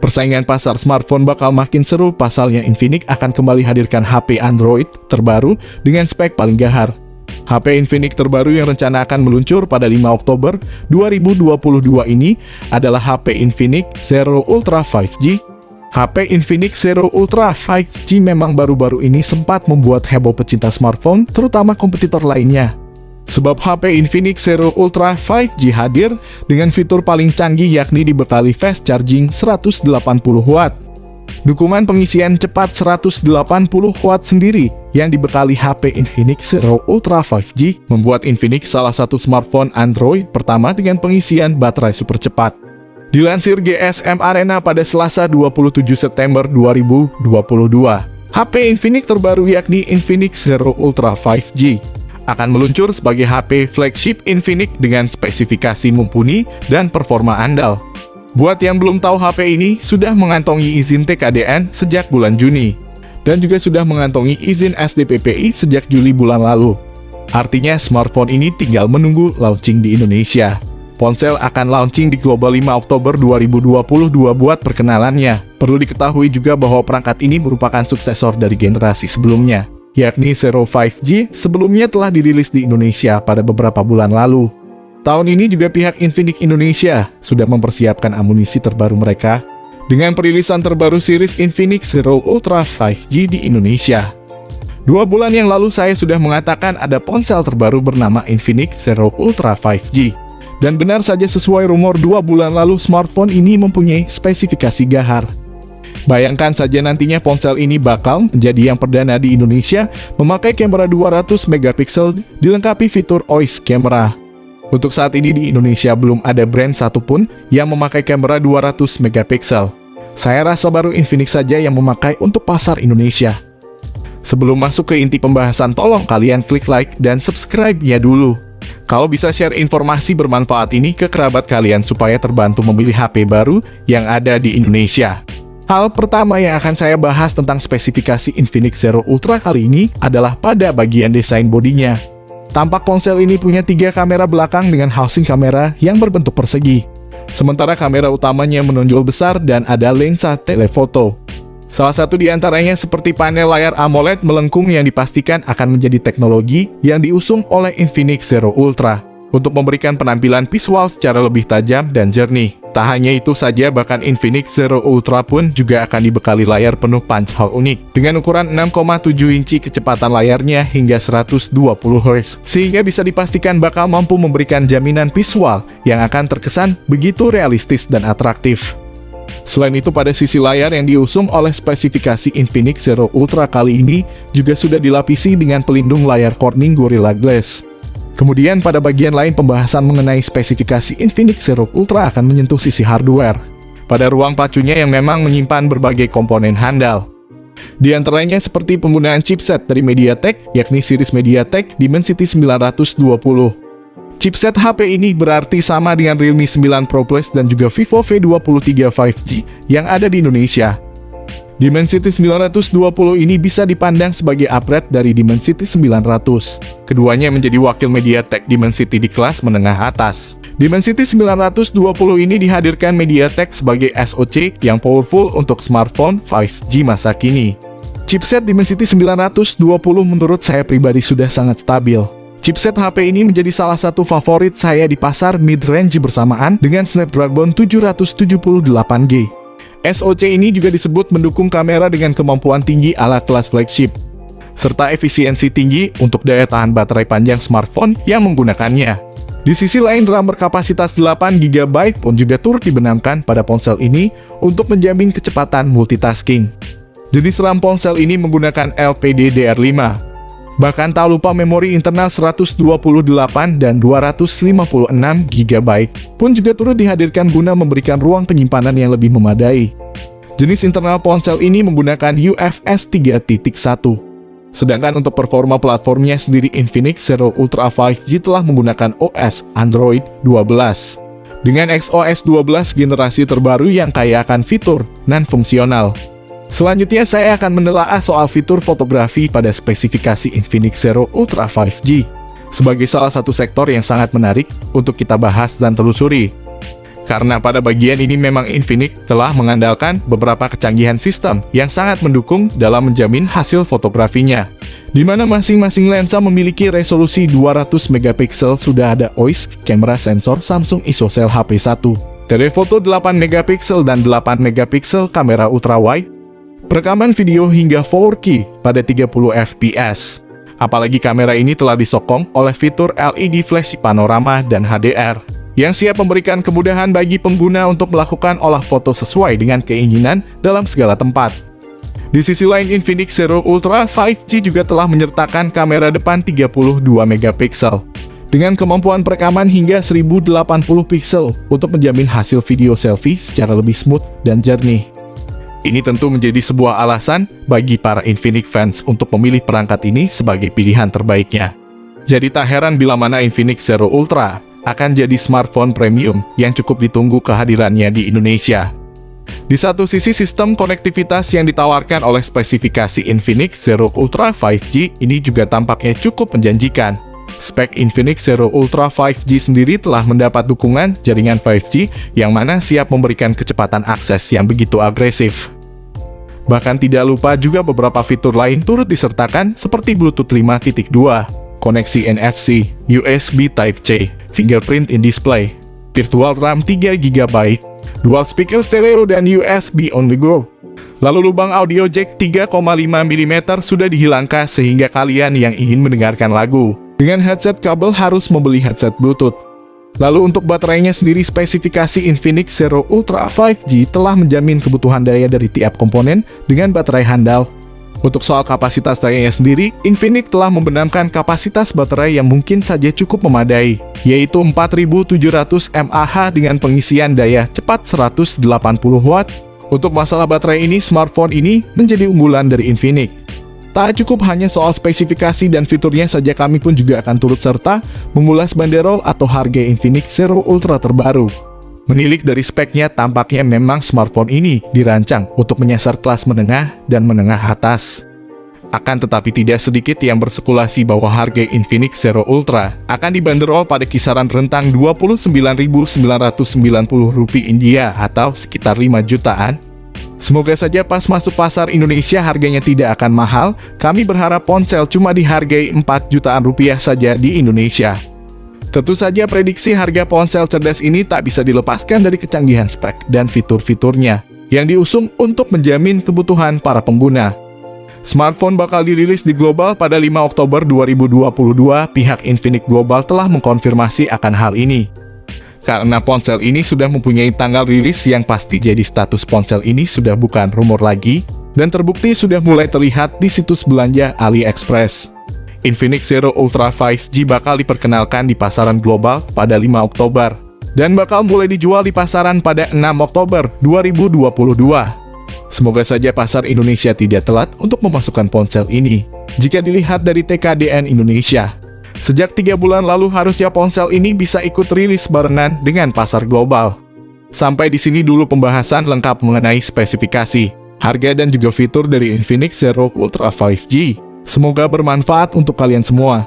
Persaingan pasar smartphone bakal makin seru, pasalnya Infinix akan kembali hadirkan HP Android terbaru dengan spek paling gahar. HP Infinix terbaru yang rencana akan meluncur pada 5 Oktober 2022 ini adalah HP Infinix Zero Ultra 5G. HP Infinix Zero Ultra 5G memang baru-baru ini sempat membuat heboh pecinta smartphone, terutama kompetitor lainnya. Sebab HP Infinix Zero Ultra 5G hadir dengan fitur paling canggih, yakni dibekali fast charging 180 Watt. Dukungan pengisian cepat 180 Watt sendiri yang dibekali HP Infinix Zero Ultra 5G membuat Infinix salah satu smartphone Android pertama dengan pengisian baterai super cepat. Dilansir GSM Arena pada Selasa 27 September 2022, HP Infinix terbaru yakni Infinix Zero Ultra 5G akan meluncur sebagai HP flagship Infinix dengan spesifikasi mumpuni dan performa andal. Buat yang belum tahu, HP ini sudah mengantongi izin TKDN sejak bulan Juni dan juga sudah mengantongi izin SDPPI sejak Juli bulan lalu. Artinya smartphone ini tinggal menunggu launching di Indonesia. Ponsel akan launching di global 5 Oktober 2022 buat perkenalannya. Perlu diketahui juga bahwa perangkat ini merupakan suksesor dari generasi sebelumnya, yakni Zero 5G sebelumnya telah dirilis di Indonesia pada beberapa bulan lalu. Tahun ini juga pihak Infinix Indonesia sudah mempersiapkan amunisi terbaru mereka dengan perilisan terbaru series Infinix Zero Ultra 5G di Indonesia. 2 bulan yang lalu saya sudah mengatakan ada ponsel terbaru bernama Infinix Zero Ultra 5G. Dan benar saja sesuai rumor, 2 bulan lalu smartphone ini mempunyai spesifikasi gahar. Bayangkan saja nantinya ponsel ini bakal menjadi yang perdana di Indonesia memakai kamera 200 megapiksel dilengkapi fitur OIS camera. Untuk saat ini di Indonesia belum ada brand satupun yang memakai kamera 200 megapiksel. Saya rasa baru Infinix saja yang memakai untuk pasar Indonesia. Sebelum masuk ke inti pembahasan, tolong kalian klik like dan subscribe-nya dulu. Kalau bisa share informasi bermanfaat ini ke kerabat kalian supaya terbantu memilih HP baru yang ada di Indonesia. Hal pertama yang akan saya bahas tentang spesifikasi Infinix Zero Ultra kali ini adalah pada bagian desain bodinya. Tampak ponsel ini punya 3 kamera belakang dengan housing kamera yang berbentuk persegi. Sementara kamera utamanya menonjol besar dan ada lensa telefoto. Salah satu di antaranya seperti panel layar AMOLED melengkung yang dipastikan akan menjadi teknologi yang diusung oleh Infinix Zero Ultra untuk memberikan penampilan visual secara lebih tajam dan jernih. Tak hanya itu saja, bahkan Infinix Zero Ultra pun juga akan dibekali layar penuh punch hole unik dengan ukuran 6,7 inci, kecepatan layarnya hingga 120 Hz, sehingga bisa dipastikan bakal mampu memberikan jaminan visual yang akan terkesan begitu realistis dan atraktif. Selain itu, pada sisi layar yang diusung oleh spesifikasi Infinix Zero Ultra kali ini juga sudah dilapisi dengan pelindung layar Corning Gorilla Glass. Kemudian pada bagian lain pembahasan mengenai spesifikasi Infinix Zero Ultra akan menyentuh sisi hardware pada ruang pacunya yang memang menyimpan berbagai komponen handal. Di antaranya seperti penggunaan chipset dari MediaTek, yakni series MediaTek Dimensity 920. Chipset HP ini berarti sama dengan Realme 9 Pro Plus dan juga Vivo V23 5G yang ada di Indonesia. Dimensity 920 ini bisa dipandang sebagai upgrade dari Dimensity 900. Keduanya menjadi wakil MediaTek Dimensity di kelas menengah atas. Dimensity 920 ini dihadirkan MediaTek sebagai SoC yang powerful untuk smartphone 5G masa kini. Chipset Dimensity 920 menurut saya pribadi sudah sangat stabil. Chipset HP ini menjadi salah satu favorit saya di pasar mid-range bersamaan dengan Snapdragon 778G. SoC ini juga disebut mendukung kamera dengan kemampuan tinggi ala kelas flagship, serta efisiensi tinggi untuk daya tahan baterai panjang smartphone yang menggunakannya. Di sisi lain, RAM berkapasitas 8GB pun juga turut dibenamkan pada ponsel ini untuk menjamin kecepatan multitasking. Jenis RAM ponsel ini menggunakan LPDDR5. Bahkan tak lupa memori internal 128 dan 256GB pun juga turut dihadirkan guna memberikan ruang penyimpanan yang lebih memadai. Jenis internal ponsel ini menggunakan UFS 3.1. Sedangkan untuk performa platformnya sendiri, Infinix Zero Ultra 5G telah menggunakan OS Android 12 dengan XOS 12 generasi terbaru yang kaya akan fitur non-fungsional. Selanjutnya saya akan menelaah soal fitur fotografi pada spesifikasi Infinix Zero Ultra 5G sebagai salah satu sektor yang sangat menarik untuk kita bahas dan telusuri. Karena pada bagian ini memang Infinix telah mengandalkan beberapa kecanggihan sistem yang sangat mendukung dalam menjamin hasil fotografinya. Di mana masing-masing lensa memiliki resolusi 200 megapiksel, sudah ada OIS kamera sensor Samsung ISOCELL HP1, telefoto 8 megapiksel dan 8 megapiksel kamera ultrawide, perekaman video hingga 4K pada 30 fps. Apalagi kamera ini telah disokong oleh fitur LED flash panorama dan HDR, yang siap memberikan kemudahan bagi pengguna untuk melakukan olah foto sesuai dengan keinginan dalam segala tempat. Di sisi lain, Infinix Zero Ultra 5G juga telah menyertakan kamera depan 32 megapiksel dengan kemampuan perekaman hingga 1080 piksel untuk menjamin hasil video selfie secara lebih smooth dan jernih. Ini tentu menjadi sebuah alasan bagi para Infinix fans untuk memilih perangkat ini sebagai pilihan terbaiknya. Jadi tak heran bila mana Infinix Zero Ultra akan jadi smartphone premium yang cukup ditunggu kehadirannya di Indonesia. Di satu sisi, sistem konektivitas yang ditawarkan oleh spesifikasi Infinix Zero Ultra 5G ini juga tampaknya cukup menjanjikan. Spek Infinix Zero Ultra 5G sendiri telah mendapat dukungan jaringan 5G yang mana siap memberikan kecepatan akses yang begitu agresif. Bahkan tidak lupa juga beberapa fitur lain turut disertakan seperti Bluetooth 5.2, koneksi NFC, USB Type-C, fingerprint in display, virtual RAM 3 GB, dual speaker stereo dan USB on the go. Lalu lubang audio jack 3,5 mm sudah dihilangkan sehingga kalian yang ingin mendengarkan lagu dengan headset kabel harus membeli headset Bluetooth. Lalu untuk baterainya sendiri, spesifikasi Infinix Zero Ultra 5G telah menjamin kebutuhan daya dari tiap komponen dengan baterai handal. Untuk soal kapasitas dayanya sendiri, Infinix telah membenamkan kapasitas baterai yang mungkin saja cukup memadai, yaitu 4700 mAh dengan pengisian daya cepat 180 Watt. Untuk masalah baterai ini, smartphone ini menjadi unggulan dari Infinix. Tak cukup hanya soal spesifikasi dan fiturnya saja, kami pun juga akan turut serta mengulas banderol atau harga Infinix Zero Ultra terbaru. Menilik dari speknya, tampaknya memang smartphone ini dirancang untuk menyasar kelas menengah dan menengah atas. Akan tetapi tidak sedikit yang berspekulasi bahwa harga Infinix Zero Ultra akan dibanderol pada kisaran rentang Rp29.990 India atau sekitar 5 jutaan. Semoga saja pas masuk pasar Indonesia harganya tidak akan mahal. Kami berharap ponsel cuma dihargai 4 jutaan rupiah saja di Indonesia. Tentu saja prediksi harga ponsel cerdas ini tak bisa dilepaskan dari kecanggihan spek dan fitur-fiturnya yang diusung untuk menjamin kebutuhan para pengguna. Smartphone bakal dirilis di global pada 5 Oktober 2022. Pihak Infinix Global telah mengkonfirmasi akan hal ini. Karena ponsel ini sudah mempunyai tanggal rilis yang pasti, jadi status ponsel ini sudah bukan rumor lagi dan terbukti sudah mulai terlihat di situs belanja AliExpress. Infinix Zero Ultra 5G bakal diperkenalkan di pasaran global pada 5 Oktober dan bakal mulai dijual di pasaran pada 6 Oktober 2022. Semoga saja pasar Indonesia tidak telat untuk memasukkan ponsel ini. Jika dilihat dari TKDN Indonesia, sejak 3 bulan lalu harusnya ponsel ini bisa ikut rilis barengan dengan pasar global. Sampai di sini dulu pembahasan lengkap mengenai spesifikasi, harga dan juga fitur dari Infinix Zero Ultra 5G. Semoga bermanfaat untuk kalian semua.